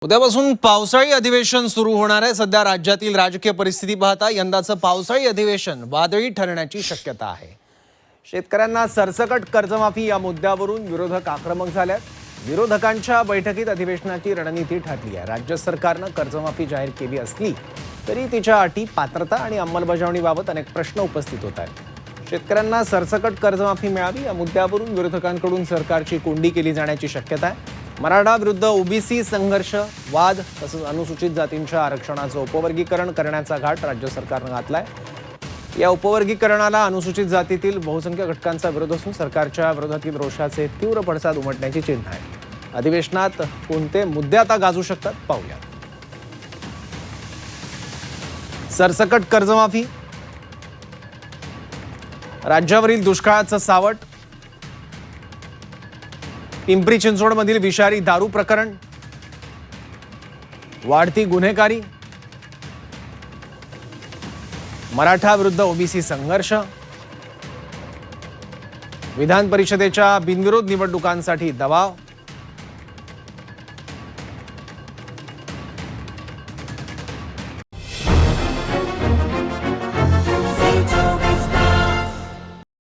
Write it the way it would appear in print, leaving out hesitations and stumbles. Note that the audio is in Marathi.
उद्यापासून पावसाळी अधिवेशन सुरू होणार आहे। सध्या राज्यातील राजकीय परिस्थिती पाहता यंदाचं पावसाळी अधिवेशन वादळी ठरण्याची शक्यता आहे। शेतकऱ्यांना सरसकट कर्जमाफी या मुद्द्यावरून विरोधक आक्रमक झाल्यात। विरोधकांच्या बैठकीत अधिवेशनाची रणनीती ठरली आहे। राज्य सरकारनं कर्जमाफी जाहीर केली असली तरी तिच्या अटी, पात्रता आणि अंमलबजावणीबाबत अनेक प्रश्न उपस्थित होत आहेत। शेतकऱ्यांना सरसकट कर्जमाफी मिळावी या मुद्द्यावरून विरोधकांकडून सरकारची कोंडी केली जाण्याची शक्यता आहे। मराठा विरुद्ध ओबीसी संघर्ष, वाद तसंच अनुसूचित जातींच्या आरक्षणाचं उपवर्गीकरण करण्याचा घाट राज्य सरकारनं घातलाय। या उपवर्गीकरणाला अनुसूचित जातीतील बहुसंख्य घटकांचा विरोध असून सरकारच्या विरोधातील रोषाचे तीव्र पडसाद उमटण्याची चिन्ह आहे। अधिवेशनात कोणते मुद्दे आता गाजू शकतात पाहूया। सरसकट कर्जमाफी, राज्यावरील दुष्काळाचं सावट, पिंपरी चिंचवडमधील विषारी दारू प्रकरण, वाढती गुन्हेगारी, मराठा विरुद्ध ओबीसी संघर्ष, विधान परिषदेच्या बिनविरोध निवडणुकांसाठी दबाव,